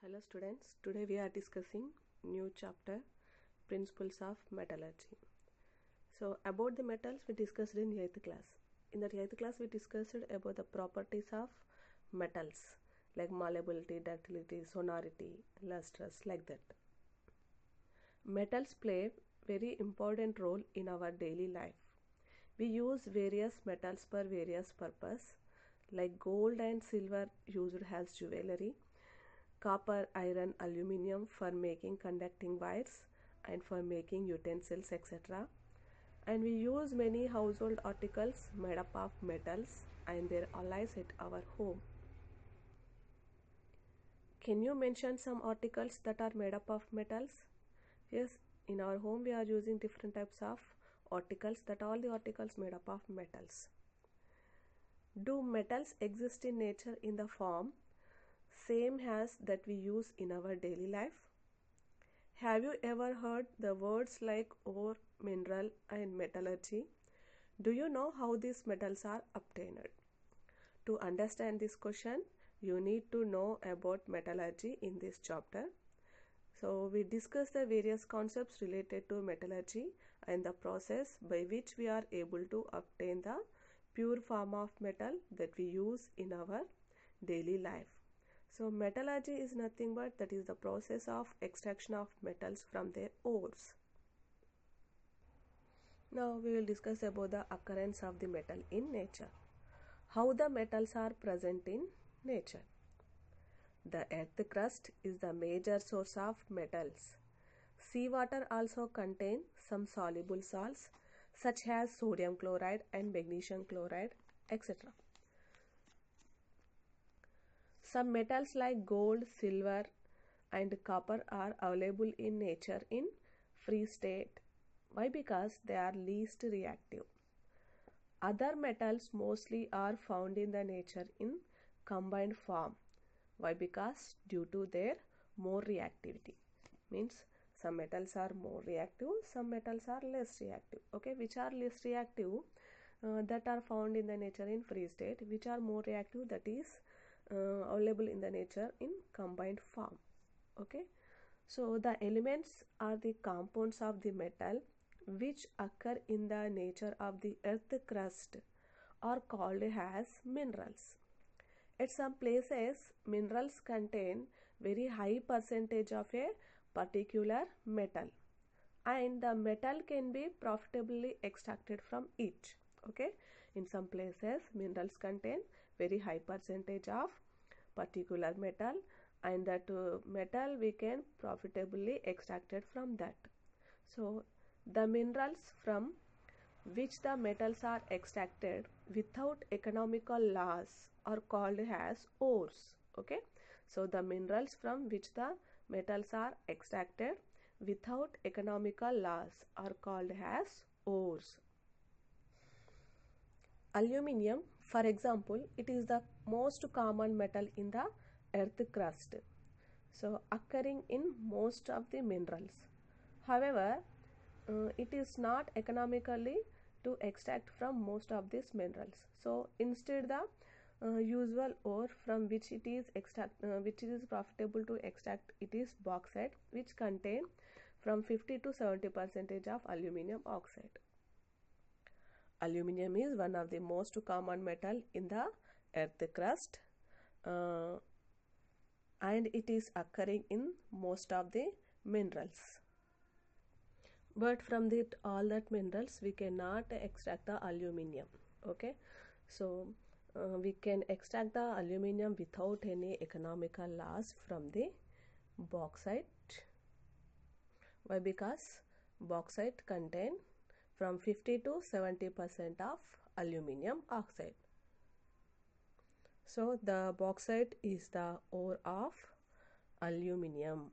Hello students, today we are discussing new chapter Principles of Metallurgy. So about the metals we discussed in 8th class. In that 8th class we discussed about the properties of metals like malleability, ductility, sonority, lustrous, like that. Metals play very important role in our daily life. We use various metals for various purpose like gold and silver used as jewelry, copper, iron, aluminium for making conducting wires and for making utensils, etc. And we use many household articles made up of metals and their alloys at our home. Can you mention some articles that are made up of metals? Yes, in our home we are using different types of articles, that all the articles made up of metals. Do metals exist in nature in the form same as that we use in our daily life? Have you ever heard the words like ore, mineral and metallurgy? Do you know how these metals are obtained? To understand this question, you need to know about metallurgy in this chapter. So we discuss the various concepts related to metallurgy and the process by which we are able to obtain the pure form of metal that we use in our daily life. So metallurgy is nothing but that is the process of extraction of metals from their ores. Now we will discuss about the occurrence of the metal in nature. How the metals are present in nature. The earth crust is the major source of metals. Seawater also contains some soluble salts such as sodium chloride and magnesium chloride, etc. Some metals like gold, silver and copper are available in nature in free state. Why? Because they are least reactive. Other metals mostly are found in the nature in combined form. Why? Because due to their more reactivity. Means some metals are more reactive, some metals are less reactive. Okay, which are less reactive? That are found in the nature in free state. Which are more reactive? That is available in the nature in combined form. Okay, so the elements are the compounds of the metal which occur in the nature of the earth crust are called as minerals. At some places, minerals contain very high percentage of a particular metal and the metal can be profitably extracted from it. Okay, in some places minerals contain very high percentage of particular metal and that metal we can profitably extracted from that. So the minerals from which the metals are extracted without economical loss are called as ores. Okay, so the minerals from which the metals are extracted without economical loss are called as ores. Aluminium, for example, it is the most common metal in the earth crust, so occurring in most of the minerals. However, it is not economically to extract from most of these minerals. So instead the usual ore from which it is which is profitable to extract, it is bauxite, which contain from 50 to 70% of aluminium oxide. Aluminium is one of the most common metal in the earth crust and it is occurring in most of the minerals. But from all that minerals we cannot extract the aluminium. Okay, so we can extract the aluminium without any economical loss from the bauxite. Why? Because bauxite contain from 50 to 70% of aluminium oxide. So the bauxite is the ore of aluminium.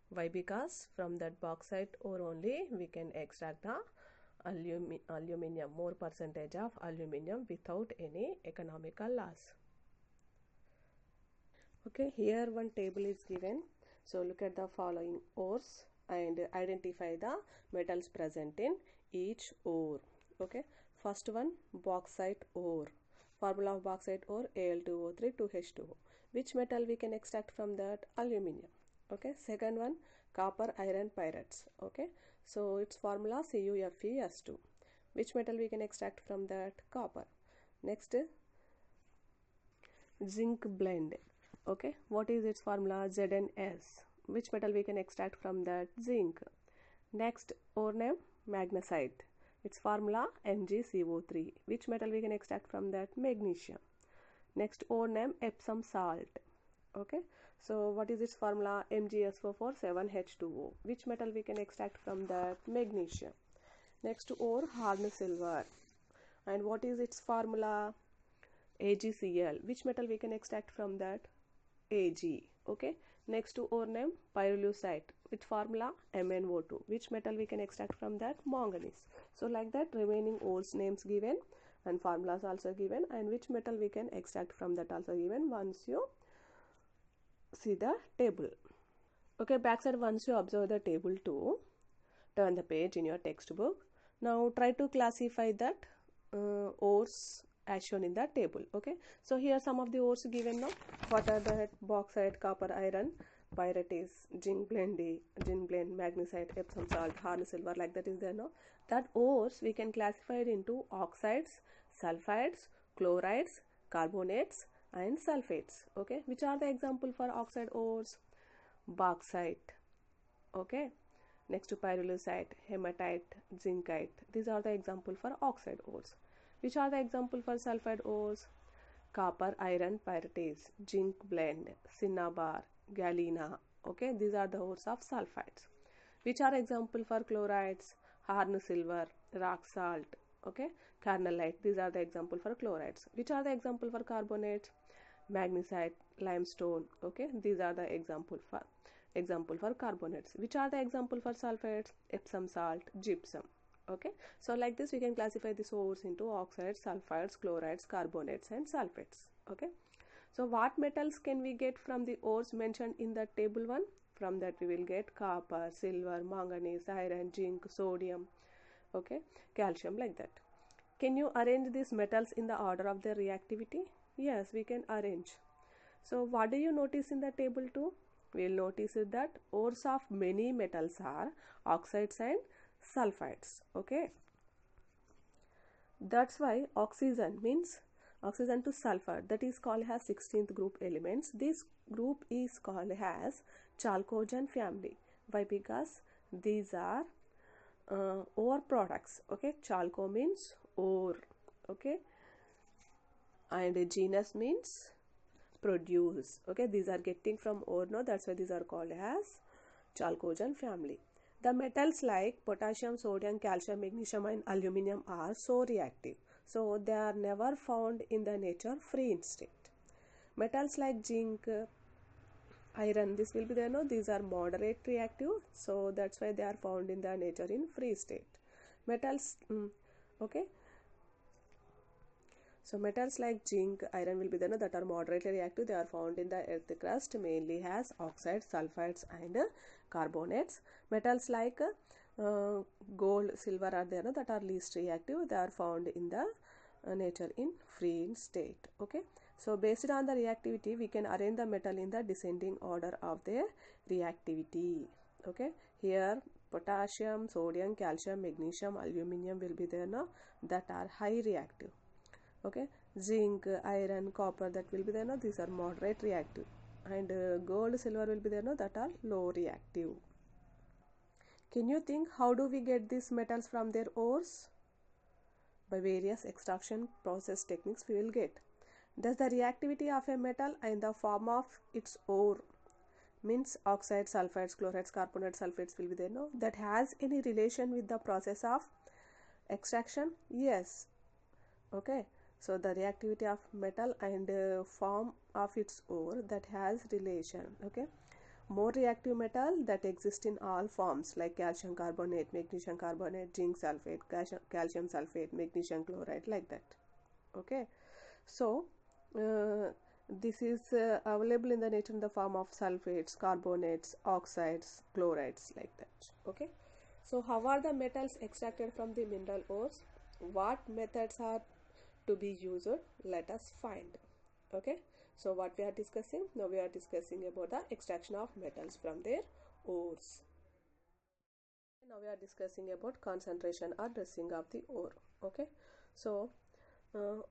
Why? Because from that bauxite ore only we can extract the aluminium, more percentage of aluminium without any economical loss. Okay, here one table is given. So look at the following ores and identify the metals present in each ore. Okay, first one, bauxite ore. Formula of bauxite ore Al2O3 2H2O. Which metal we can extract from that? Aluminium. Okay. Second one, copper iron pyrites. Okay. So its formula CuFeS2. Which metal we can extract from that? Copper. Next, zinc blende. Okay. What is its formula? ZnS. Which metal we can extract from that? Zinc. Next, ore name magnesite. Its formula MgCO3. Which metal we can extract from that? Magnesium. Next, ore name Epsom salt. Okay. So what is its formula? MgSO4 7H2O. Which metal we can extract from that? Magnesium. Next, ore Harn silver. And what is its formula? AgCl. Which metal we can extract from that? Ag. Okay. Next to ore name pyrolusite. Its formula MnO2. Which metal we can extract from that? Manganese. So like that, remaining ores names given and formulas also given, and which metal we can extract from that also given once you see the table. Okay, backside, once you observe the table 2, turn the page in your textbook. Now try to classify that ores as shown in the table. Okay, so here some of the ores given now. What are that? Bauxite, copper, iron, pyrite is zinc blende, magnesite, Epsom salt, Harn silver, like that is there now. That ores we can classify it into oxides, sulfides, chlorides, carbonates and sulfates. Okay, which are the example for oxide ores? Bauxite. Okay, next to pyrolusite, hematite, zincite. These are the example for oxide ores. Which are the example for sulfide ores? Copper, iron, pyrites, zinc blende, cinnabar, galena. Okay, these are the ores of sulfides. Which are example for chlorides? Harn silver, rock salt. Okay, carnallite. These are the example for chlorides. Which are the example for carbonates? Magnesite, limestone. Okay, these are the example for carbonates. Which are the example for sulfates? Epsom salt, gypsum. Okay, so like this we can classify the ores into oxides, sulfides, chlorides, carbonates and sulfates. Okay, so what metals can we get from the ores mentioned in the table 1? From that we will get copper, silver, manganese, iron, zinc, sodium, okay, calcium, like that. Can you arrange these metals in the order of their reactivity? Yes, we can arrange. So what do you notice in the table 2? We will notice that ores of many metals are oxides and sulfides. Okay, that's why oxygen means oxygen to sulfur, that is called as 16th group elements. This group is called as chalcogen family. Why? Because these are ore products. Okay, chalco means ore. Okay, and genus means produce. Okay, these are getting from ore now, that's why these are called as chalcogen family. The metals like potassium, sodium, calcium, magnesium and aluminium are so reactive, so they are never found in the nature free in state. Metals like zinc, iron, this will be there, no, these are moderate reactive, so that's why they are found in the nature in free state. Metals, okay, so metals like zinc, iron will be there, no, that are moderately reactive. They are found in the earth crust, mainly as oxides, sulfides and carbonates. Metals like gold, silver are there, no, that are least reactive. They are found in the nature in free state. Okay, so based on the reactivity we can arrange the metal in the descending order of their reactivity. Okay, here potassium, sodium, calcium, magnesium, aluminium will be there, no, that are high reactive. Okay, zinc, iron, copper, that will be there, no, these are moderate reactive, and gold, silver will be there, no, that are low reactive. Can you think how do we get these metals from their ores? By various extraction process techniques we will get. Does the reactivity of a metal in the form of its ore, means oxides, sulfides, chlorides, carbonates, sulfates will be there, no, that has any relation with the process of extraction? Yes. Okay, so the reactivity of metal and form of its ore, that has relation. Okay, more reactive metal that exist in all forms like calcium carbonate, magnesium carbonate, zinc sulfate, calcium sulfate, magnesium chloride, like that. Okay, so this is available in the nature in the form of sulfates, carbonates, oxides, chlorides, like that. Okay, so how are the metals extracted from the mineral ores? What methods are to be used, let us find. Okay, so what we are discussing now, we are discussing about the extraction of metals from their ores. Now we are discussing about concentration or dressing of the ore. Okay, so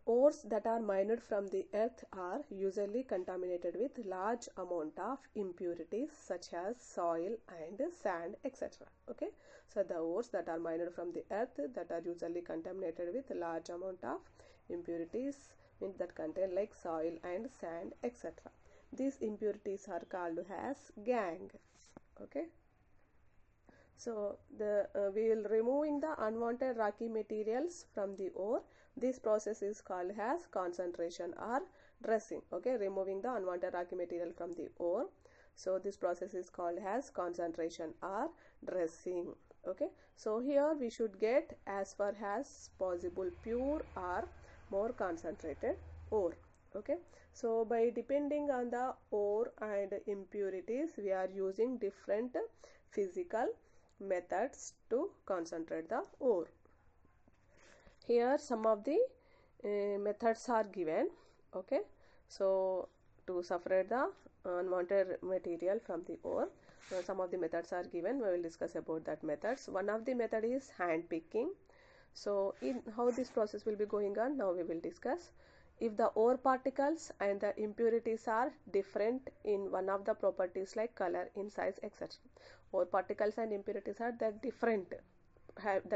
ores that are mined from the earth are usually contaminated with large amount of impurities such as soil and sand, etc. Okay, so the ores that are mined from the earth that are usually contaminated with large amount of impurities means that contain like soil and sand, etc. These impurities are called as gangue. Okay, so we will removing the unwanted rocky materials from the ore. This process is called as concentration or dressing. Okay, removing the unwanted rocky material from the ore. So this process is called as concentration or dressing. Okay, so here we should get as far as possible pure or more concentrated ore. Okay, so by depending on the ore and impurities, we are using different physical methods to concentrate the ore. Here some of the methods are given. Okay, so to separate the unwanted material from the ore, some of the methods are given. We will discuss about that methods. One of the method is hand picking. So in how this process will be going on, now we will discuss. If the ore particles and the impurities are different in one of the properties like color, in size, etc. Ore particles and impurities are that different,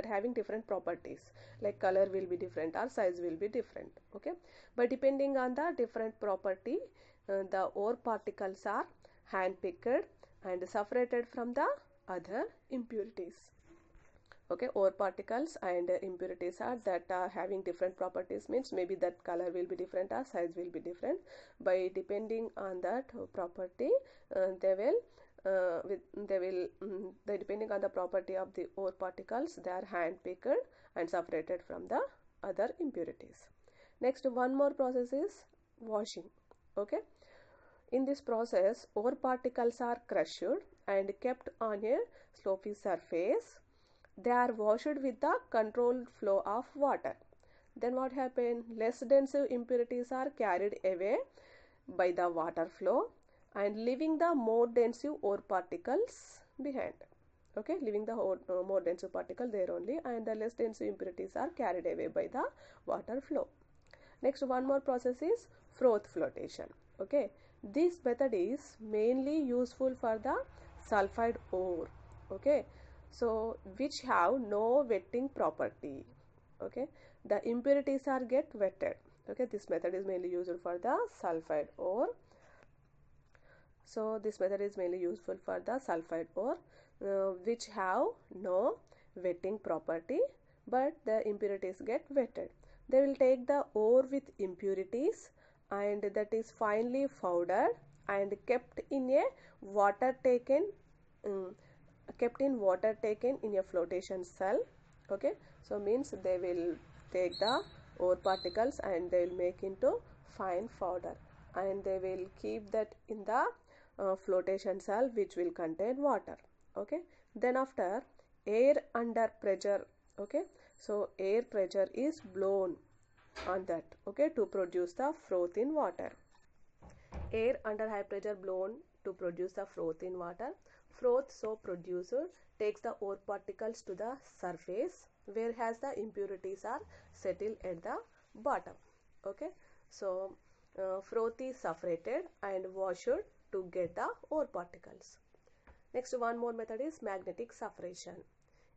having different properties, like color will be different or size will be different. Okay, but depending on the different property, the ore particles are hand picked and separated from the other impurities. Okay, ore particles and impurities are that are having different properties means maybe that color will be different or size will be different. By depending on that property, depending on the property of the ore particles, they are hand picked and separated from the other impurities. Next, one more process is washing. Okay, in this process, ore particles are crushed and kept on a slopy surface. They are washed with the controlled flow of water. Then what happens? Less dense impurities are carried away by the water flow and leaving the more dense ore particles behind. Okay, leaving the more dense particle there only, and the less dense impurities are carried away by the water flow. Next, one more process is froth flotation. Okay, this method is mainly useful for the sulfide ore. Okay, so which have no wetting property. Okay, the impurities are get wetted. Okay, this method is mainly used for the sulfide ore. So this method is mainly useful for the sulfide ore, which have no wetting property, but the impurities get wetted. They will take the ore with impurities and that is finely powdered and kept in a water taken in a flotation cell. Okay, so means they will take the ore particles and they will make into fine powder and they will keep that in the flotation cell which will contain water. Okay, then after air under pressure. Okay, so air pressure is blown on that. Okay, to produce the froth in water. Air under high pressure blown to produce the froth in water. Froth so produced takes the ore particles to the surface, whereas the impurities are settled at the bottom. Okay, so froth is separated and washed to get the ore particles. Next, one more method is magnetic separation.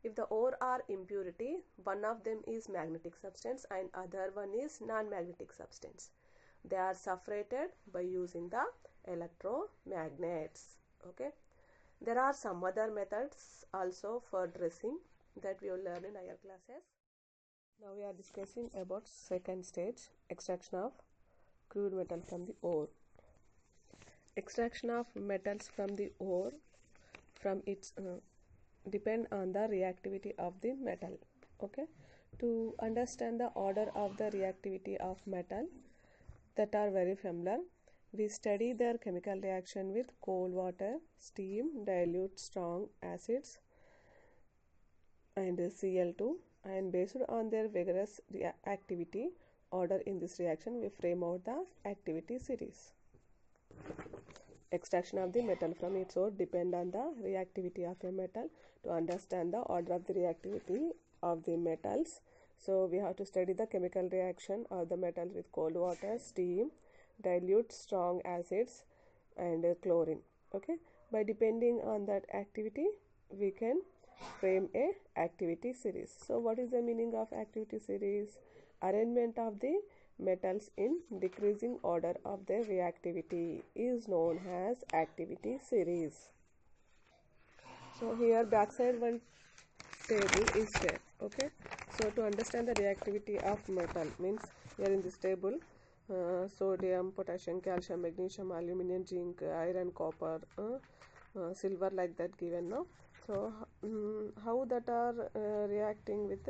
If the ore are impurity, one of them is magnetic substance and other one is non-magnetic substance. They are separated by using the electromagnets. Okay, there are some other methods also for dressing that we will learn in higher classes. Now we are discussing about second stage, extraction of crude metal from the ore. Extraction of metals from the ore from its depend on the reactivity of the metal. Okay, to understand the order of the reactivity of metal that are very familiar, we study their chemical reaction with cold water, steam, dilute strong acids and Cl2, and based on their vigorous activity, order in this reaction, we frame out the activity series. Extraction of the metal from its ore depend on the reactivity of a metal. To understand the order of the reactivity of the metals, so we have to study the chemical reaction of the metals with cold water, steam, dilute, strong acids, and chlorine. Okay, by depending on that activity, we can frame a activity series. So what is the meaning of activity series? Arrangement of the metals in decreasing order of their reactivity is known as activity series. So here backside one table is there. Okay, so to understand the reactivity of metal means here in this table sodium, potassium, calcium, magnesium, aluminum, zinc, iron, copper, silver, like that given now. So how that are reacting with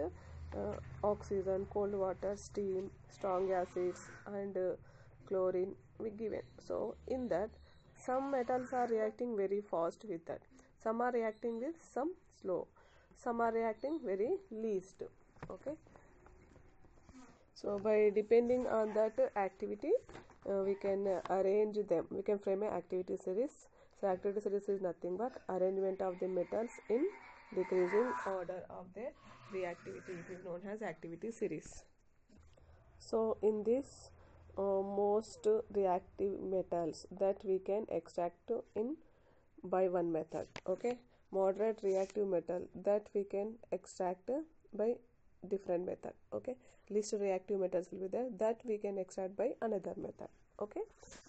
oxygen, cold water, steam, strong acids, and chlorine we given. So in that some metals are reacting very fast with that, some are reacting with some slow, some are reacting very least. Okay, so by depending on that activity we can arrange them, we can frame an activity series. So activity series is nothing but arrangement of the metals in decreasing order of their reactivity. It is known as activity series. So in this most reactive metals that we can extract in by one method. Okay, moderate reactive metal that we can extract by different method. Okay, least reactive metals will be there that we can extract by another method. Okay,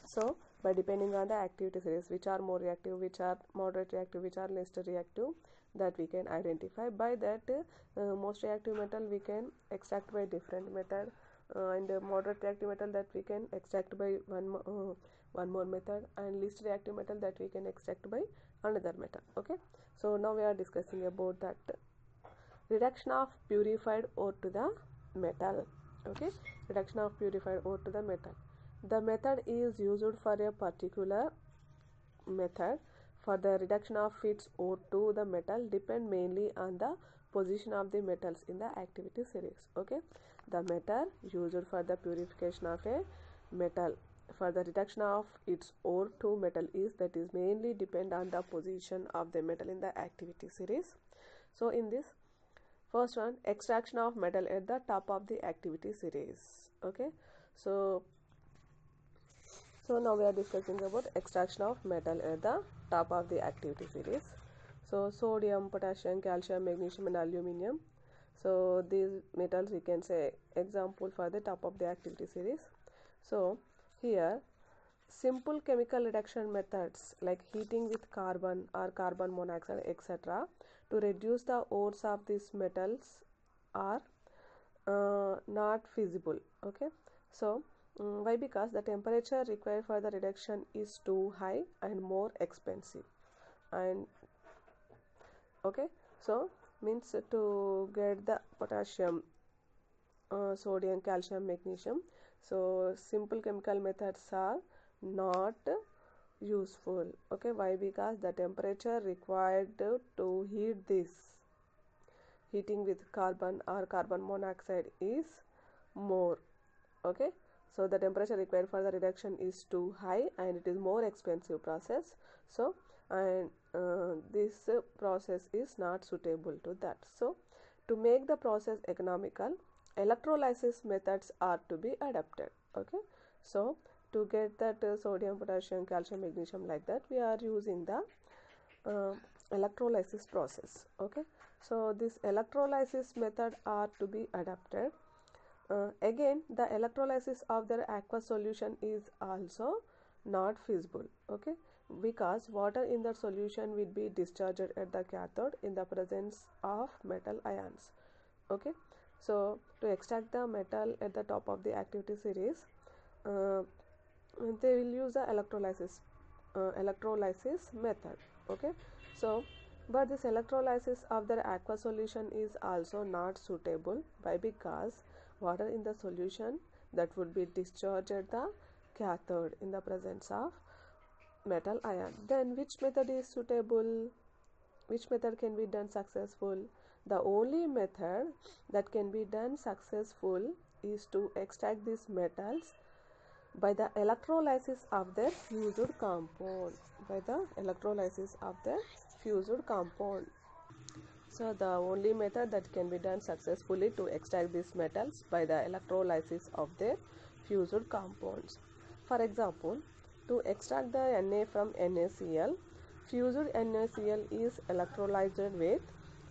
so by depending on the activity series, which are more reactive, which are moderate reactive, which are least reactive, that we can identify. By that most reactive metal we can extract by different method, and moderate reactive metal that we can extract by one more method, and least reactive metal that we can extract by another method. Okay, so now we are discussing about that reduction of purified ore to the metal. Okay, reduction of purified ore to the metal. The method is used for a particular method for the reduction of its ore to the metal depend mainly on the position of the metals in the activity series. Okay, the method used for the purification of a metal for the reduction of its ore to metal is mainly depend on the position of the metal in the activity series. So in this first one, extraction of metal at the top of the activity series. Okay, so now we are discussing about extraction of metal at the top of the activity series. So sodium, potassium, calcium, magnesium, and aluminum. So these metals we can say example for the top of the activity series. So here simple chemical reduction methods like heating with carbon or carbon monoxide etc. to reduce the ores of these metals are not feasible. Okay, so why? Because the temperature required for the reduction is too high and more expensive. And okay, so means to get the potassium, sodium, calcium, magnesium, so simple chemical methods are not useful. Okay, why? Because the temperature required to heat this, heating with carbon or carbon monoxide is more. Okay, so the temperature required for the reduction is too high and it is more expensive process. So and this process is not suitable to that. So to make the process economical, electrolysis methods are to be adapted. Okay, so to get that sodium, potassium, calcium, magnesium, like that we are using the electrolysis process. Okay, so this electrolysis method are to be adapted. Again, the electrolysis of the aqueous solution is also not feasible. Okay, because water in the solution will be discharged at the cathode in the presence of metal ions. Okay, so to extract the metal at the top of the activity series, they will use the electrolysis method. Okay, so but this electrolysis of the aqueous solution is also not suitable. Why? Because water in the solution that would be discharged at the cathode in the presence of metal ion. Then which method is suitable? Which method can be done successful? The only method that can be done successful is to extract these metals by the electrolysis of their fused compound. By the electrolysis of their fused compound. So the only method that can be done successfully to extract these metals by the electrolysis of their fused compounds. For example, to extract the Na from NaCl, fused NaCl is electrolyzed with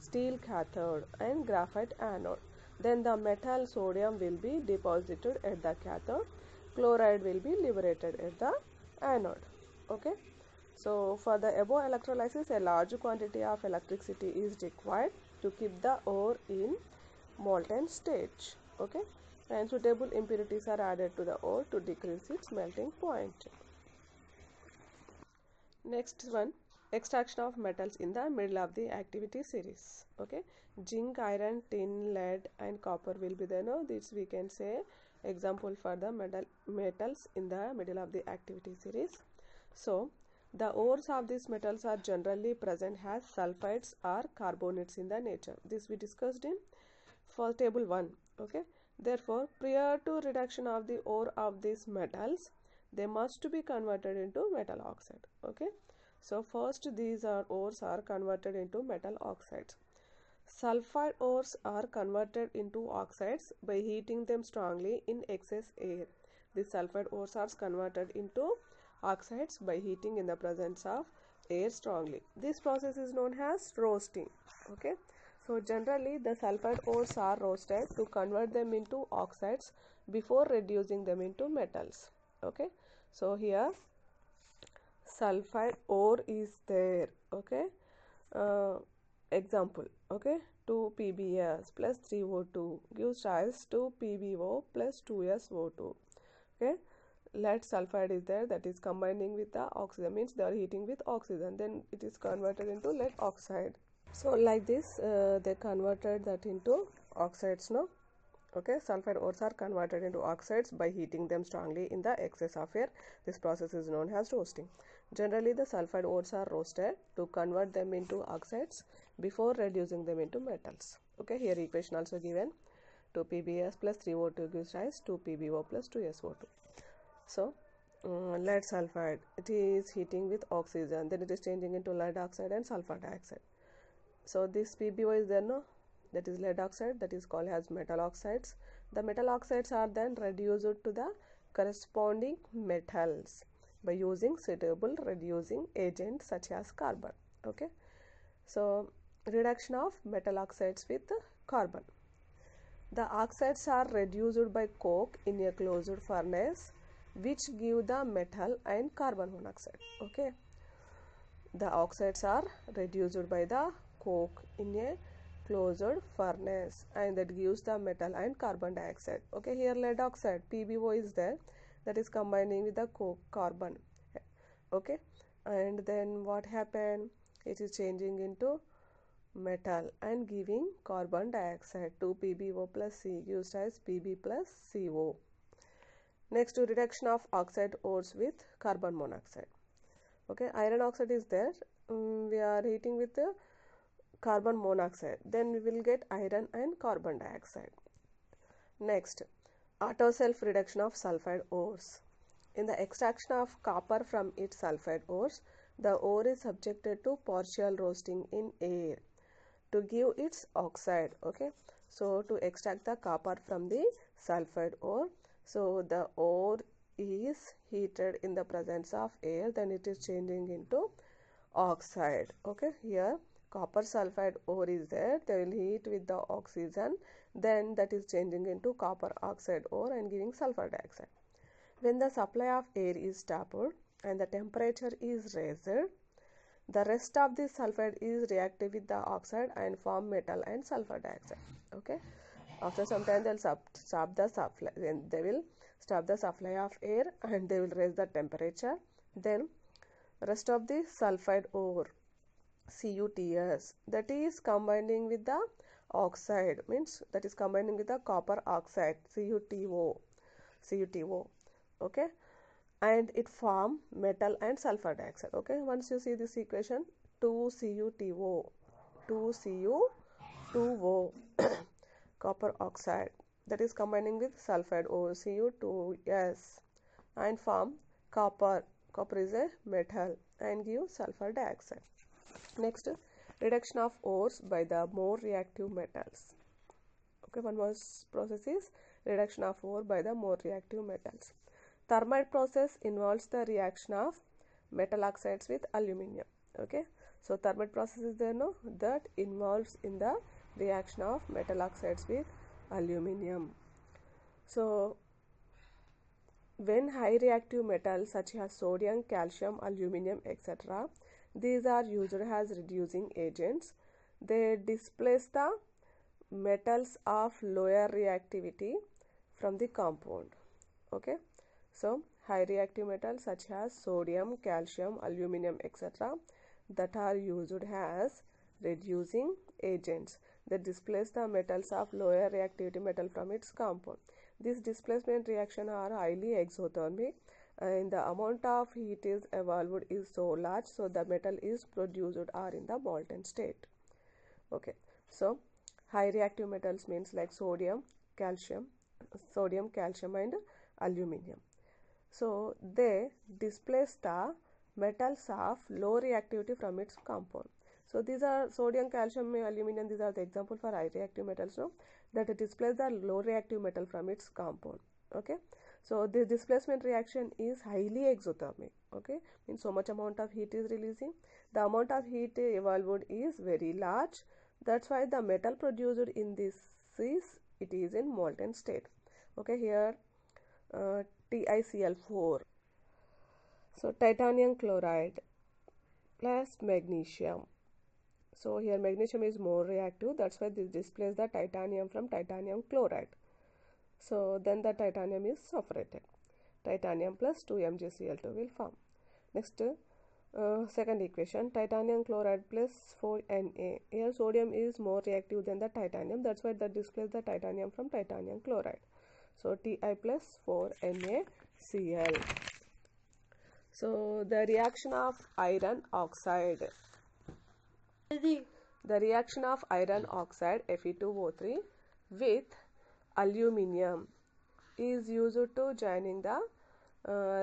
steel cathode and graphite anode. Then the metal sodium will be deposited at the cathode, chloride will be liberated at the anode. Okay. So for the above electrolysis, a large quantity of electricity is required to keep the ore in molten state. Okay, and suitable impurities are added to the ore to decrease its melting point. Next one, extraction of metals in the middle of the activity series. Okay, zinc, iron, tin, lead, and copper will be there. No, this we can say example for the metals in the middle of the activity series. So the ores of these metals are generally present as sulfides or carbonates in the nature. This we discussed in for table 1. Okay. Therefore, prior to reduction of the ore of these metals, they must be converted into metal oxide. Okay. So first these ores are converted into metal oxides. Sulfide ores are converted into oxides by heating them strongly in excess air. The sulfide ores are converted into oxides by heating in the presence of air strongly. This process is known as roasting. Okay. So generally the sulfide ores are roasted to convert them into oxides before reducing them into metals. Okay. So here sulfide ore is there. Okay. Example. Okay. 2 PbS plus 3O2 gives rise to PbO plus 2SO2. Okay. Lead sulfide is there, that is combining with the oxygen, means they are heating with oxygen, then it is converted into lead oxide. So like this they converted that into oxides. No, okay, sulfide ores are converted into oxides by heating them strongly in the excess of air. This process is known as roasting. Generally the sulfide ores are roasted to convert them into oxides before reducing them into metals. Okay, here equation also given, 2 PbS plus 3O2 gives rise to PbO plus 2SO2. So lead sulfide, it is heating with oxygen, then it is changing into lead oxide and sulfur dioxide. So this PbO is there, no, that is lead oxide, that is called as metal oxides. The metal oxides are then reduced to the corresponding metals by using suitable reducing agents such as carbon. Okay, so reduction of metal oxides with carbon. The oxides are reduced by coke in a closed furnace, which give the metal and carbon monoxide. Okay, the oxides are reduced by the coke in a closed furnace, and that gives the metal and carbon dioxide. Okay, here lead oxide PbO is there, that is combining with the coke carbon. Okay, and then what happened, it is changing into metal and giving carbon dioxide. 2 PbO plus C gives as Pb plus CO. Next, reduction of oxide ores with carbon monoxide. Okay, iron oxide is there, we are heating with the carbon monoxide, then we will get iron and carbon dioxide. Next, auto self reduction of sulfide ores. In the extraction of copper from its sulfide ores, the ore is subjected to partial roasting in air to give its oxide. Okay, so to extract the copper from the sulfide ore, so the ore is heated in the presence of air, then it is changing into oxide. Okay, here copper sulfide ore is there, they will heat with the oxygen, then that is changing into copper oxide ore and giving sulfur dioxide. When the supply of air is stopped and the temperature is raised, the rest of the sulfide is reactive with the oxide and form metal and sulfur dioxide. Okay, after some time they will stop the supply, then they will stop the supply of air and they will raise the temperature. Then rest of the sulfide ore, CuTs, that is combining with the oxide, means that is combining with the copper oxide, CuTO. Okay, and it form metal and sulfur dioxide. Okay, once you see this equation, 2CuTO, 2Cu2O copper oxide that is combining with sulfide OCU2S and form copper. Copper is a metal and give sulfur dioxide. Next, reduction of ores by the more reactive metals. Okay, one more process is reduction of ore by the more reactive metals. Thermite process involves the reaction of metal oxides with aluminium. Okay, so thermite process is there, no, that involves in the reaction of metal oxides with aluminium. So when high reactive metals such as sodium, calcium, aluminium, etc., these are used as reducing agents, they displace the metals of lower reactivity from the compound. Okay, so high reactive metals such as sodium, calcium, aluminium, etc., that are used as reducing agents. They displace the metals of lower reactivity metal from its compound. These displacement reactions are highly exothermic and the amount of heat is evolved is so large, so the metal is produced or in the molten state. Okay, so high reactive metals means like sodium, calcium and aluminium. So they displace the metals of low reactivity from its compound. So these are sodium, calcium, aluminium, these are the example for high reactive metals, no, that displace the low reactive metal from its compound. Okay, so this displacement reaction is highly exothermic. Okay, means so much amount of heat is releasing, the amount of heat evolved is very large, that's why the metal produced in this it is in molten state. Okay, here TiCl4, so titanium chloride plus magnesium. So here magnesium is more reactive, that's why this displaces the titanium from titanium chloride. So then the titanium is separated. Titanium plus 2MgCl2 will form. Next, second equation, titanium chloride plus 4Na. Here sodium is more reactive than the titanium, that's why that displaces the titanium from titanium chloride. So Ti plus 4NaCl. So the reaction of iron oxide. The reaction of iron oxide Fe2O3 with aluminium is used to joining the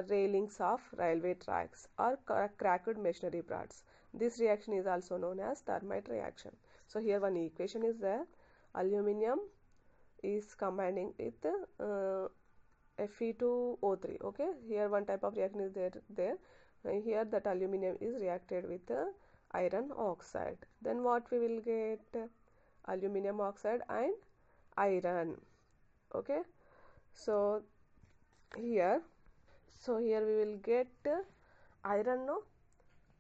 railings of railway tracks or cracked machinery parts. This reaction is also known as thermite reaction. So here one equation is there. Aluminium is combining with Fe2O3. Okay, here one type of reaction is there. Here that aluminium is reacted with iron oxide. Then what we will get? Aluminium oxide and iron. Okay, so here we will get iron, no,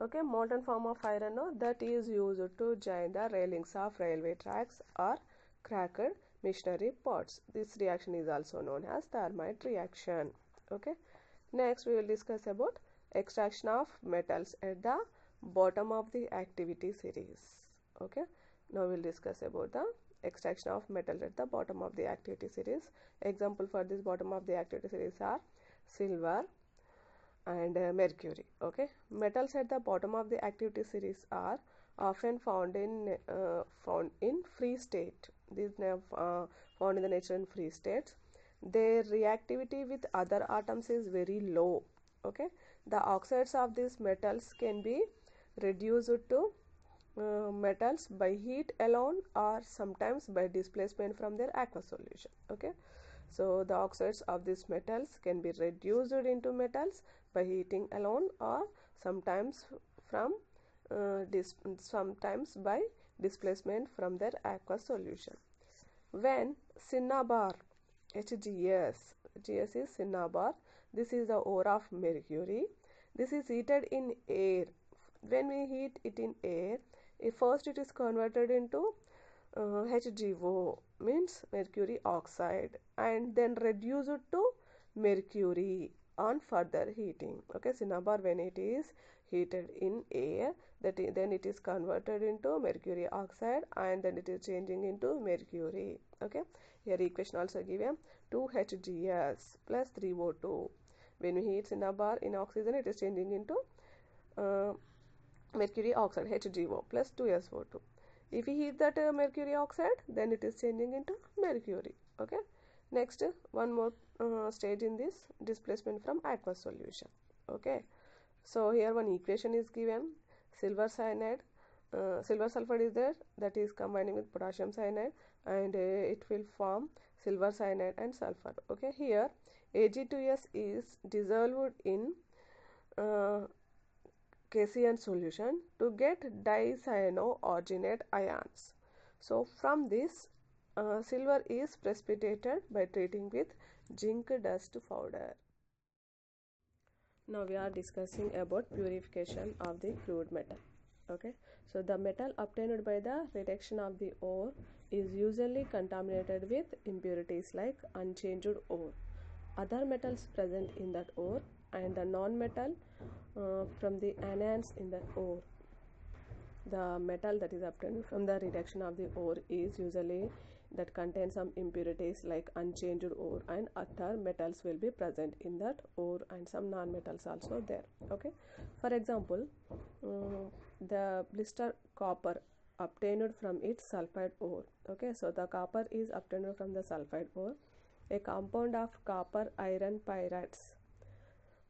okay, molten form of iron, no, that is used to join the railings of railway tracks or cracked machinery parts. This reaction is also known as thermite reaction. Okay, next we will discuss about extraction of metals at the bottom of the activity series. Okay, now we will discuss about the extraction of metal at the bottom of the activity series. Example for this bottom of the activity series are silver and mercury. Okay, metals at the bottom of the activity series are often found in free state. These found in the nature in free states. Their reactivity with other atoms is very low. Okay, the oxides of these metals can be reduced to metals by heat alone or sometimes by displacement from their aqueous solution. Okay, so the oxides of these metals can be reduced into metals by heating alone or sometimes from sometimes by displacement from their aqueous solution. When cinnabar HGS, GS is cinnabar, this is the ore of mercury, this is heated in air. When we heat it in air, first it is converted into HGO, means mercury oxide, and then reduced to mercury on further heating. Okay, cinnabar when it is heated in air, then it is converted into mercury oxide and then it is changing into mercury. Okay, here equation also given 2HGS plus 3O2. When we heat cinnabar in oxygen, it is changing into mercury oxide HGO plus 2SO2. If we heat that mercury oxide, then it is changing into mercury. Okay, Next, one more stage in this, displacement from aqueous solution. Okay, so here one equation is given. Silver cyanide, silver sulfide is there, that is combining with potassium cyanide, and it will form silver cyanide and sulfur. Okay, here Ag2S is dissolved in KCN solution to get dicyanoarginate ions. So from this, silver is precipitated by treating with zinc dust powder. Now we are discussing about purification of the fluid metal. Okay, so the metal obtained by the reduction of the ore is usually contaminated with impurities like unchanged ore, other metals present in that ore, and the non-metal from the anions in the ore. The metal that is obtained from the reduction of the ore is usually that contains some impurities like unchanged ore, and other metals will be present in that ore, and some non-metals also there. Okay, for example, the blister copper obtained from its sulfide ore. Okay, so the copper is obtained from the sulfide ore, a compound of copper iron pyrites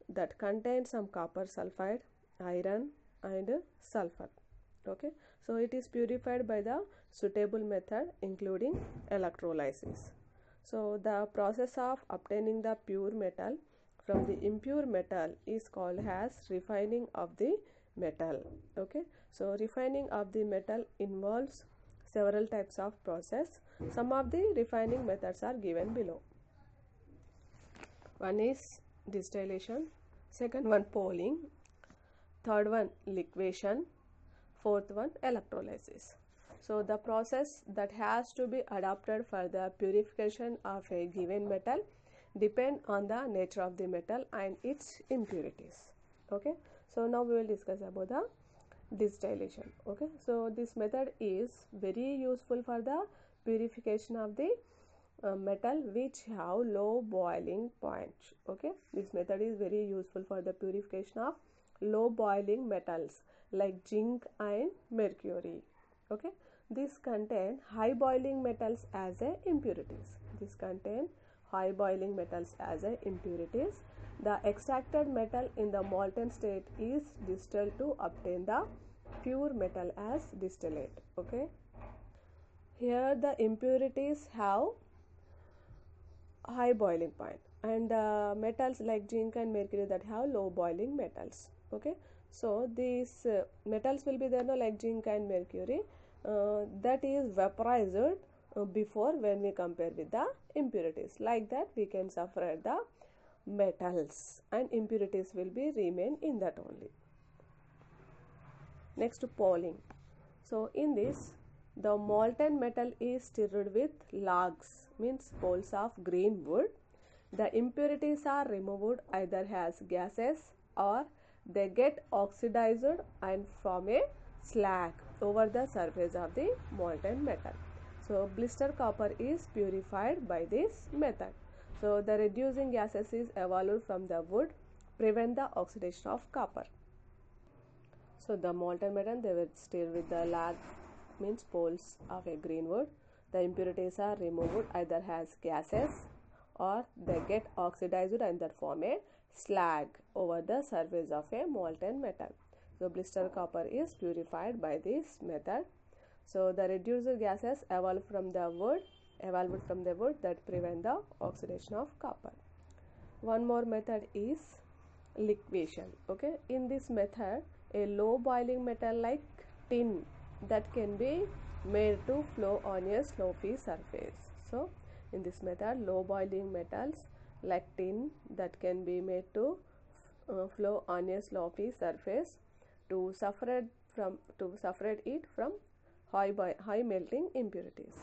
that contains some copper sulfide, iron, and sulfur. Okay, so it is purified by the suitable method including electrolysis. So the process of obtaining the pure metal from the impure metal is called as refining of the metal. Okay, so refining of the metal involves several types of process. Some of the refining methods are given below. One is distillation, second one polling, third one liquation, fourth one electrolysis. So the process that has to be adopted for the purification of a given metal depend on the nature of the metal and its impurities. Okay, so now we will discuss about the distillation. Okay, so this method is very useful for the purification of the metal which have low boiling point. Okay, this method is very useful for the purification of low boiling metals like zinc and mercury. Okay, this contain high boiling metals as a impurities. This contain high boiling metals as a impurities. The extracted metal in the molten state is distilled to obtain the pure metal as distillate. Okay, here the impurities have high boiling point, and metals like zinc and mercury that have low boiling metals. Okay, so these metals will be there, no, like zinc and mercury, that is vaporized before when we compare with the impurities. Like that we can separate the metals, and impurities will be remain in that only. Next, polling. So in this, the molten metal is stirred with logs, means poles of green wood. The impurities are removed either as gases or they get oxidized and form a slag over the surface of the molten metal. So blister copper is purified by this method. So the reducing gases is evolved from the wood, prevent the oxidation of copper. So the molten metal they will stir with the lag, means poles of a green wood. The impurities are removed either as gases or they get oxidized and that form a slag over the surface of a molten metal. So blister copper is purified by this method. So the reduced gases evolved from the wood that prevent the oxidation of copper. One more method is liquation. Okay, in this method a low boiling metal like tin that can be made to flow on a slopy surface. So in this method low boiling metals like tin that can be made to flow on a slopy surface to separate it from high melting impurities.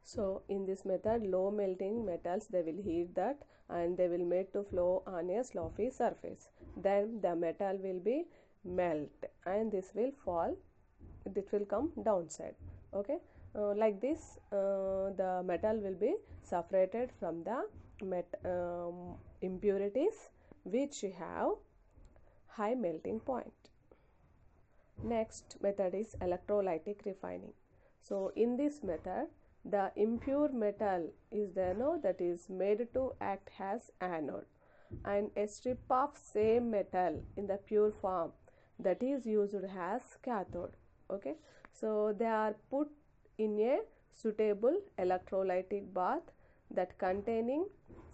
So in this method low melting metals they will heat that and they will made to flow on a slopy surface. Then the metal will be melt and this will fall, it will come downside. Okay, like this the metal will be separated from the impurities which have high melting point. Next method is electrolytic refining. So in this method the impure metal is there, no, that is made to act as anode, and a strip of same metal in the pure form that is used as cathode. Okay, so they are put in a suitable electrolytic bath that containing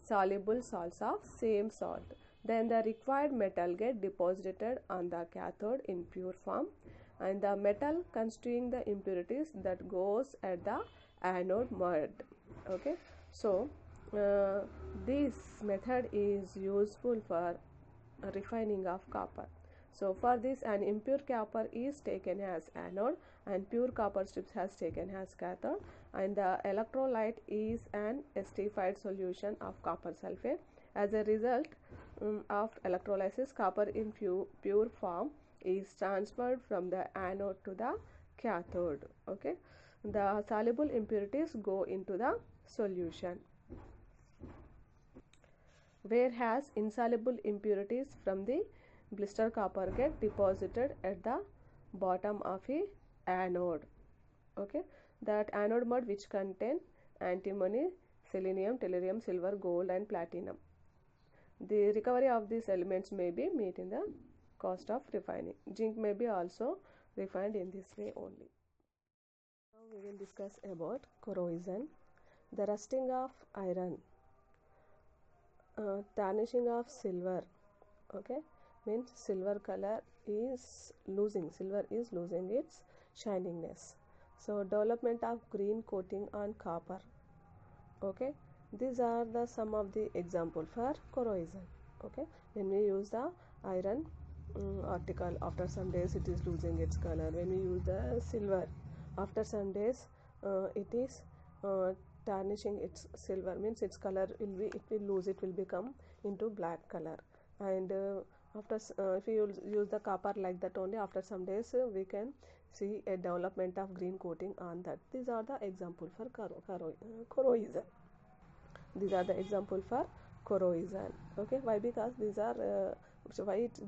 soluble salts of same salt. Then the required metal get deposited on the cathode in pure form, and the metal constituting the impurities that goes at the anode mud. Okay, so this method is useful for refining of copper. So for this, an impure copper is taken as anode and pure copper strips has taken as cathode, and the electrolyte is an esterified solution of copper sulfate. As a result of electrolysis, copper in pure form is transferred from the anode to the cathode. Okay, the soluble impurities go into the solution, whereas insoluble impurities from the blister copper get deposited at the bottom of a anode. Okay, that anode mud which contain antimony, selenium, tellurium, silver, gold and platinum. The recovery of these elements may be met in the cost of refining. Zinc may be also refined in this way only. Now we will discuss about corrosion. The rusting of iron, tarnishing of silver. Okay, means silver is losing its shiningness. So development of green coating on copper. Okay, these are the some of the example for corrosion. Okay, when we use the iron article, after some days it is losing its color. When we use the silver, after some days it is tarnishing its silver, means its color will become into black color. And after if you use the copper like that only, after some days we can see a development of green coating on that. These are the example for corrosion. These are the example for corrosion. Okay, why? Because these are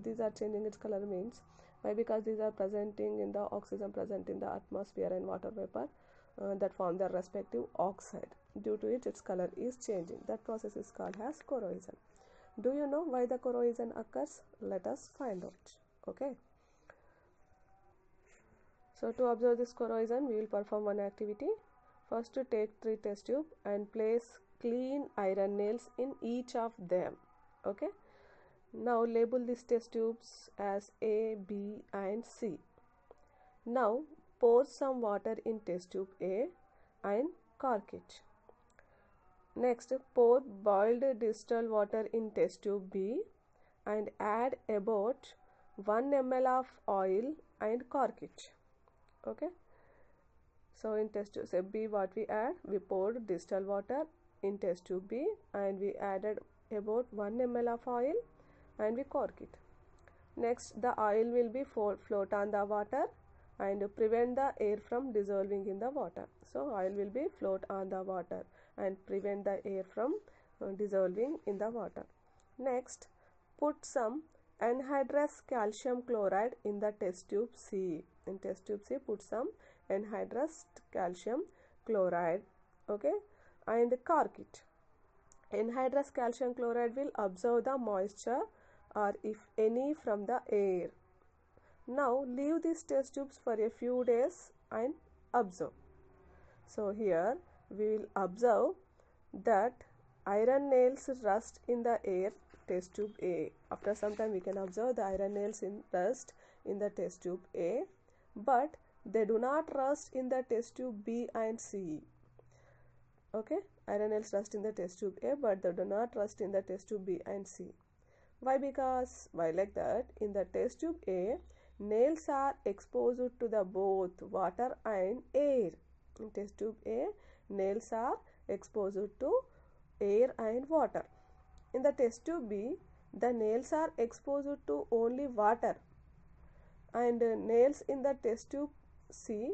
these are changing its color means why? Because these are presenting in the oxygen present in the atmosphere and water vapor that form their respective oxide. Due to it, its color is changing. That process is called as corrosion. Do you know why the corrosion occurs? Let us find out. Okay. So to observe this corrosion, we will perform one activity. First, to take 3 test tubes and place clean iron nails in each of them. Okay. Now label these test tubes as A, B and C. Now pour some water in test tube A and cork it. Next, pour boiled distilled water in test tube B and add about 1 ml of oil and cork it. Okay. So in test tube B, what we add? We poured distilled water in test tube B and we added about 1 ml of oil and we cork it. Next, the oil will be float on the water and prevent the air from dissolving in the water. So oil will be float on the water and prevent the air from dissolving in the water. Next, put some anhydrous calcium chloride in the test tube C. In test tube C, put some anhydrous calcium chloride. Okay, and cork it. Anhydrous calcium chloride will absorb the moisture or if any from the air. Now leave these test tubes for a few days and observe. So here we will observe that iron nails rust in the air, test tube A. After some time we can observe the iron nails in rust in the test tube A, but they do not rust in the test tube B and C. Okay, iron nails rust in the test tube A, but they do not rust in the test tube B and C. Why? Because why like that? In the test tube A, nails are exposed to the both water and air. In test tube A, nails are exposed to air and water. In the test tube B, the nails are exposed to only water, and nails in the test tube C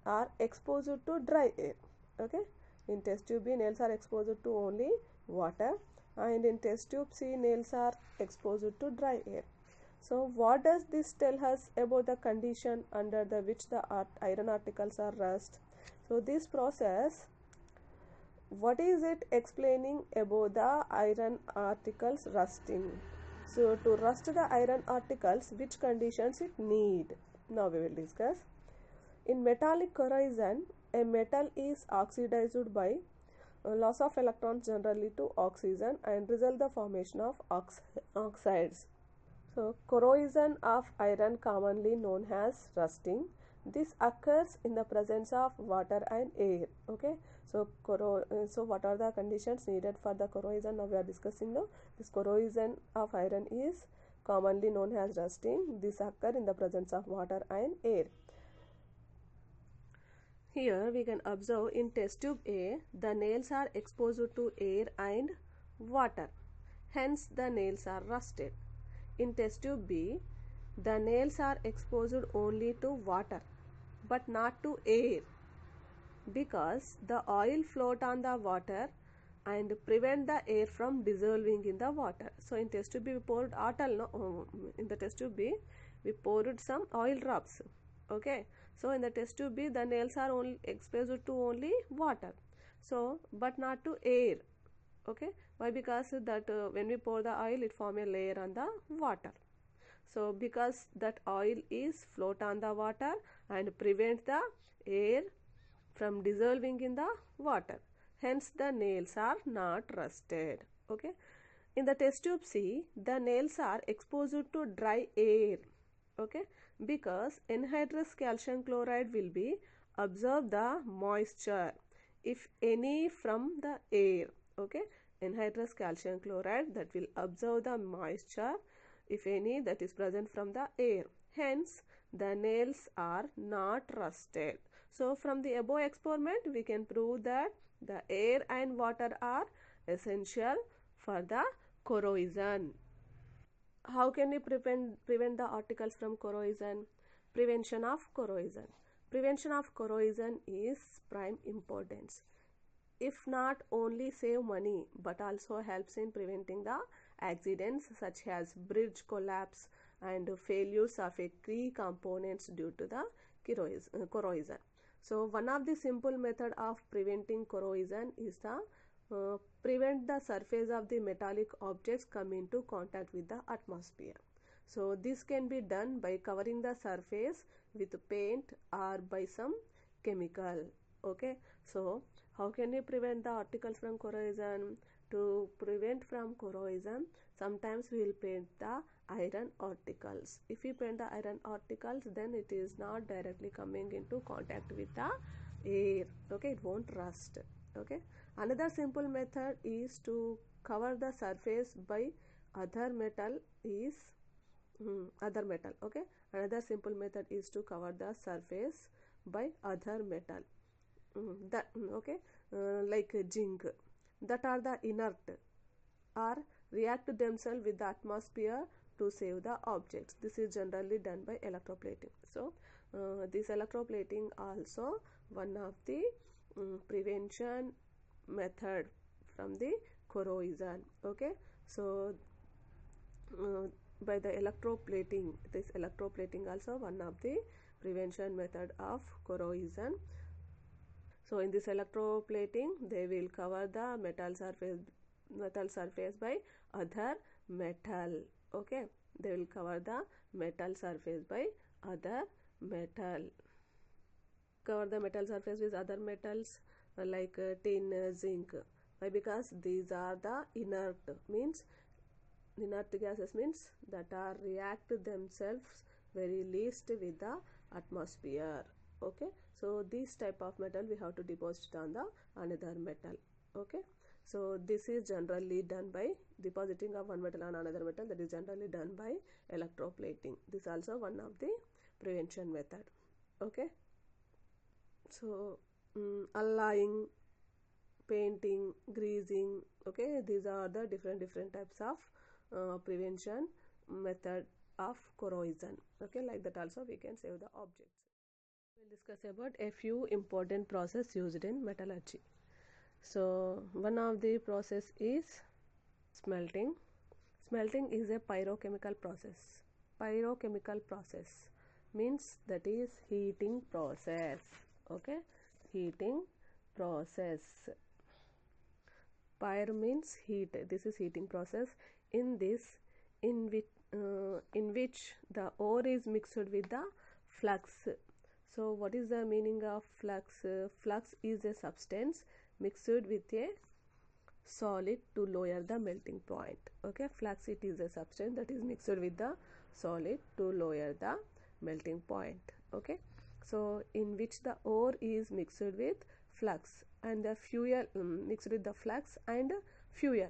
are exposed to dry air. Okay, in test tube B, nails are exposed to only water, and in test tube C, nails are exposed to dry air. So what does this tell us about the condition under which the iron articles are rust? So this process, what is it explaining about the iron articles rusting? So to rust the iron articles, which conditions it need? Now we will discuss. In metallic corrosion, a metal is oxidized by loss of electrons generally to oxygen and result the formation of oxides. So corrosion of iron commonly known as rusting. This occurs in the presence of water and air. Okay. So what are the conditions needed for the corrosion? Now we are discussing now. This corrosion of iron is commonly known as rusting. This occurs in the presence of water and air. Here we can observe in test tube A, the nails are exposed to air and water. Hence the nails are rusted. In test tube B, the nails are exposed only to water but not to air because the oil float on the water and prevent the air from dissolving in the water. So in test tube B we poured in the test tube B we poured some oil drops. Okay, so in the test tube B the nails are only exposed to only water, so but not to air. Okay, why? Because that when we pour the oil it form a layer on the water. So because that oil is float on the water and prevent the air from dissolving in the water, hence the nails are not rusted. Okay, in the test tube C the nails are exposed to dry air. Okay, because anhydrous calcium chloride will be absorb the moisture if any from the air. Okay, anhydrous calcium chloride that will absorb the moisture if any that is present from the air, hence the nails are not rusted. So from the above experiment we can prove that the air and water are essential for the corrosion. How can we prevent the articles from corrosion? Prevention of corrosion. Prevention of corrosion is prime importance. If not only save money but also helps in preventing the accidents such as bridge collapse and failures of a key components due to the corrosion. So one of the simple method of preventing corrosion is the prevent the surface of the metallic objects come into contact with the atmosphere. So this can be done by covering the surface with paint or by some chemical. Okay, so how can we prevent the articles from corrosion? To prevent from corrosion, sometimes we will paint the iron articles. If we paint the iron articles, then it is not directly coming into contact with the air. Okay, it won't rust. Okay, another simple method is to cover the surface by other metal is other metal. Okay, another simple method is to cover the surface by other metal. Okay, like zinc, that are the inert or react themselves with the atmosphere to save the objects. This is generally done by electroplating. So this electroplating also one of the prevention method from the corrosion. Okay, so by the electroplating, this electroplating also one of the prevention method of corrosion. So in this electroplating they will cover the metal surface by other metal. Okay, they will cover the metal surface by other metal. Cover the metal surface with other metals like tin, zinc. Why? Because these are the inert gases means that are react themselves very least with the atmosphere. Okay, so this type of metal we have to deposit on the another metal. Okay, so this is generally done by depositing of one metal on another metal, that is generally done by electroplating. This is also one of the prevention method. Okay, so alloying, painting, greasing. Okay, these are the different types of prevention method of corrosion. Okay, like that also we can save the objects. We'll discuss about a few important process used in metallurgy. So one of the process is smelting. Smelting is a pyrochemical process. Pyrochemical process means that is heating process. Okay, heating process. Pyre means heat. This is heating process. In this, in which the ore is mixed with the flux. So what is the meaning of flux? Flux is a substance mixed with a solid to lower the melting point. Okay, flux, it is a substance that is mixed with the solid to lower the melting point. Okay, so in which the ore is mixed with flux and the fuel, mixed with the flux and fuel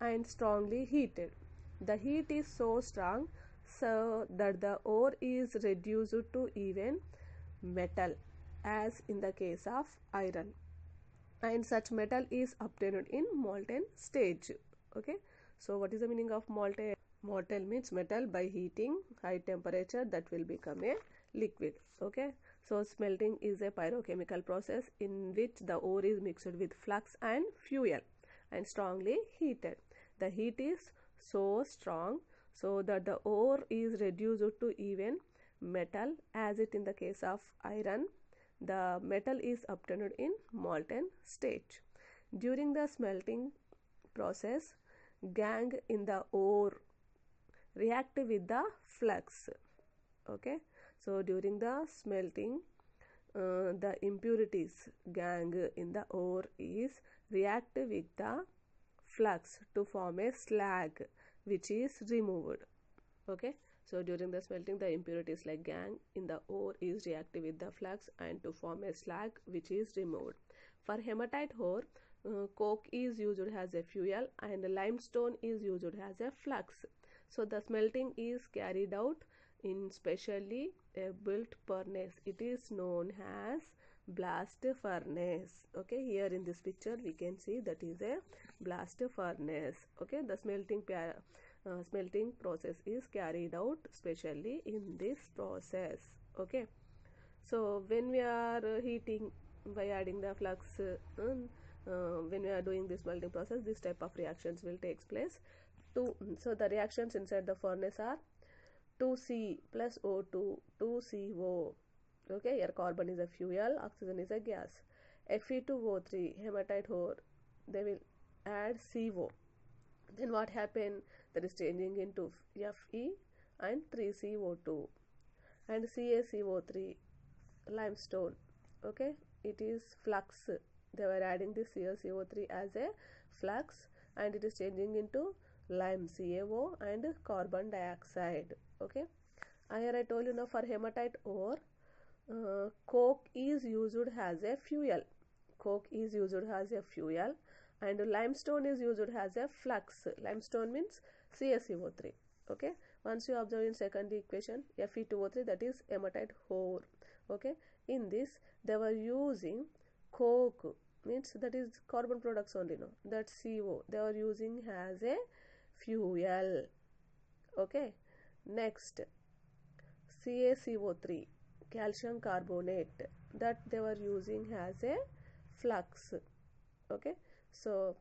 and strongly heated. The heat is so strong so that the ore is reduced to even metal, as in the case of iron, and such metal is obtained in molten stage. Okay, so what is the meaning of molten? Molten means metal by heating high temperature that will become a liquid. Okay, so smelting is a pyrochemical process in which the ore is mixed with flux and fuel and strongly heated. The heat is so strong so that the ore is reduced to even metal, as it in the case of iron. The metal is obtained in molten stage. During the smelting process, gangue in the ore react with the flux. Okay, so during the smelting, the impurities gangue in the ore is react with the flux to form a slag, which is removed. Okay, so during the smelting, the impurities like gangue in the ore is reactive with the flux and to form a slag, which is removed. For hematite ore, coke is used as a fuel and limestone is used as a flux. So the smelting is carried out in specially built furnace. It is known as blast furnace. Okay, here in this picture we can see that is a blast furnace. Okay, the smelting process is carried out specially in this process. Okay, so when we are heating by adding the flux, when we are doing this melting process, this type of reactions will take place. So the reactions inside the furnace are 2C plus O2, 2CO. Okay, here carbon is a fuel, oxygen is a gas. Fe2O3, hematite ore, they will add CO. Then what happen? That is changing into Fe and 3CO2 and CaCO3, limestone. Okay, it is flux. They were adding this CaCO3 as a flux and it is changing into lime, CaO, and carbon dioxide. Okay, here I told you now for hematite ore, coke is used as a fuel. Coke is used as a fuel and limestone is used as a flux. Limestone means CaCO3. Okay, once you observe in second equation, Fe2O3, that is hematite ore. Okay, in this they were using coke, means that is carbon products only, no, that CO they are using as a fuel. Okay, next CaCO3, calcium carbonate, that they were using as a flux. Okay, so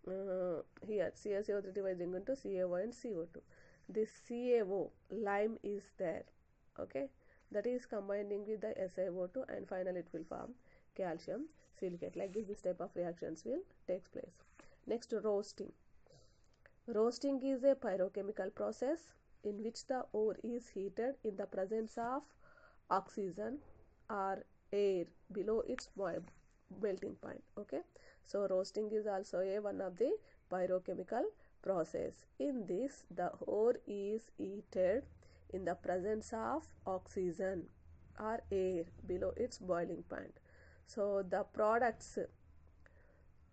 here CaCO3 dividing into CaO and CO2. This CaO, lime, is there. Okay, that is combining with the SiO2 and finally it will form calcium silicate. Like this type of reactions will take place. Next, roasting. Roasting is a pyrochemical process in which the ore is heated in the presence of oxygen or air below its melting point. Okay, so roasting is also one of the pyrochemical process. In this, the ore is heated in the presence of oxygen or air below its boiling point. So the products,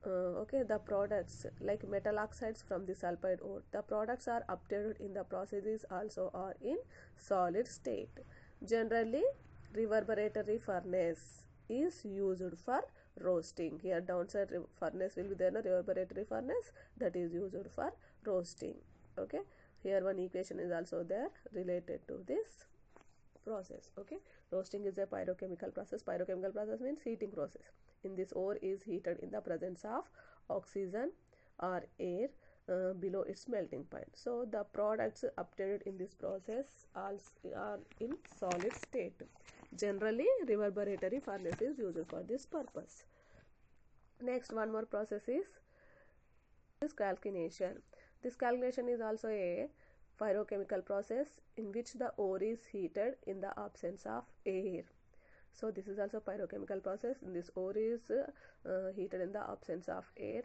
the products like metal oxides from the sulfide ore, the products are obtained in the processes also are in solid state. Generally, reverberatory furnace is used for roasting. Here downside furnace will be there, no, reverberatory furnace, that is used for roasting. Okay, here one equation is also there related to this process. Okay, roasting is a pyrochemical process. Pyrochemical process means heating process. In this, ore is heated in the presence of oxygen or air below its melting point. So the products obtained in this process are in solid state. Generally, reverberatory furnace is used for this purpose. Next, one more process is calcination. This calcination is also a pyrochemical process in which the ore is heated in the absence of air. So this is also pyrochemical process. This ore is heated in the absence of air.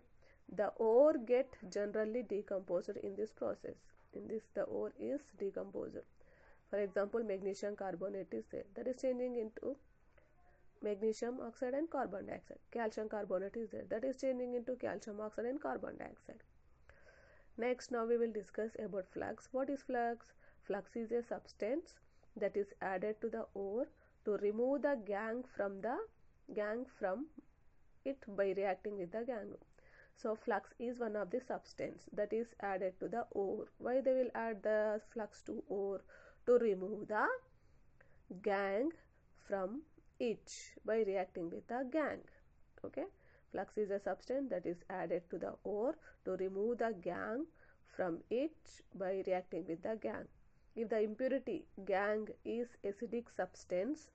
The ore get generally decomposed in this process. In this, the ore is decomposed. For example, magnesium carbonate is there, that is changing into magnesium oxide and carbon dioxide. Calcium carbonate is there, that is changing into calcium oxide and carbon dioxide. Next, now we will discuss about flux. What is flux? Flux is a substance that is added to the ore to remove the gangue from it by reacting with the gangue. So flux is one of the substance that is added to the ore. Why they will add the flux to ore? To remove the gangue from it by reacting with the gangue. Okay, flux is a substance that is added to the ore to remove the gangue from it by reacting with the gangue. If the impurity gangue is acidic substance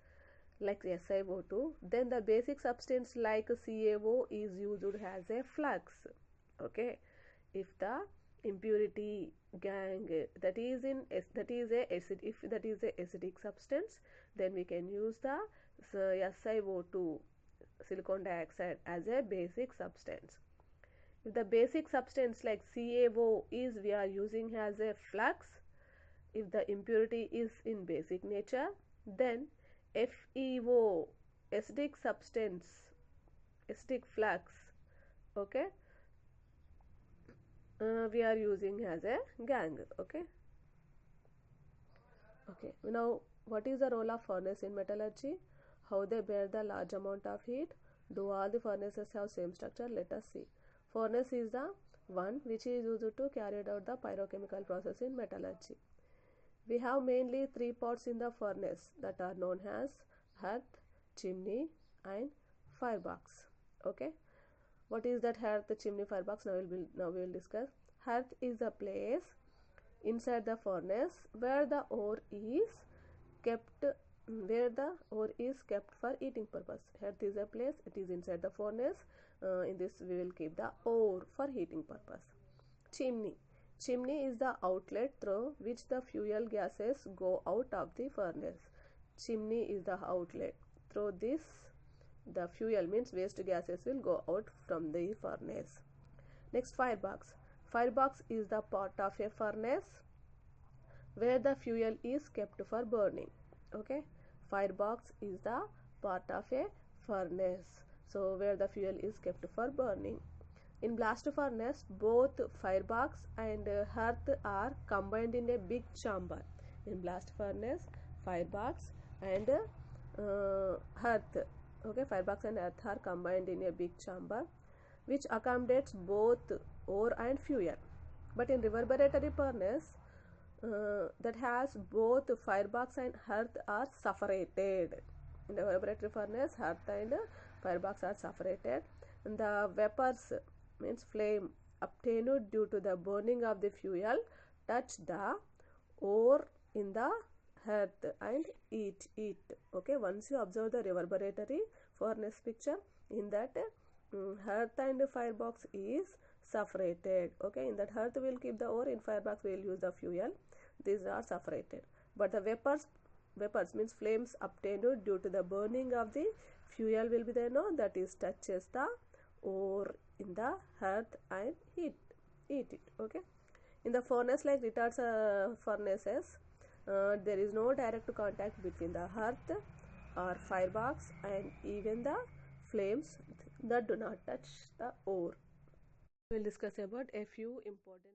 like SiO2, then the basic substance like CaO is used as a flux. Okay, if the impurity gangue that is a acidic substance, then we can use the SiO2 silicon dioxide as a basic substance. If the basic substance like CaO is we are using as a flux, if the impurity is in basic nature, then FeO, acidic substance, acidic flux, okay, we are using as a gangue. Okay. Now, what is the role of furnace in metallurgy? How they bear the large amount of heat? Do all the furnaces have same structure? Let us see. Furnace is the one which is used to carry out the pyrochemical process in metallurgy. We have mainly three parts in the furnace that are known as hearth, chimney and firebox. Okay, what is that hearth, chimney, firebox? Now we will discuss. Hearth is the place inside the furnace where the ore is kept for eating purpose. Hearth is a place, it is inside the furnace. In this we will keep the ore for heating purpose. Chimney is the outlet through which the fuel gases go out of the furnace. Chimney is the outlet. Through this, the fuel means waste gases will go out from the furnace. Next, firebox. Firebox is the part of a furnace where the fuel is kept for burning. Okay, firebox is the part of a furnace, so where the fuel is kept for burning. In blast furnace, both firebox and hearth are combined in a big chamber. In blast furnace, firebox and hearth, okay, firebox and earth are combined in a big chamber which accommodates both ore and fuel. But in reverberatory furnace, that has both firebox and hearth are separated. In the reverberatory furnace, hearth and firebox are separated, and the vapors means flame obtained due to the burning of the fuel touch the ore in the hearth and eat it. Okay, once you observe the reverberatory furnace picture, in that hearth and firebox is separated. Okay, in that hearth we will keep the ore, in firebox we will use the fuel. These are separated, but the vapors means flames obtained due to the burning of the fuel will be there, no, that is touches the ore in the hearth and eat it. Okay, in the furnace like retards furnaces, there is no direct contact between the hearth or firebox and even the flames that do not touch the ore. We will discuss about a few important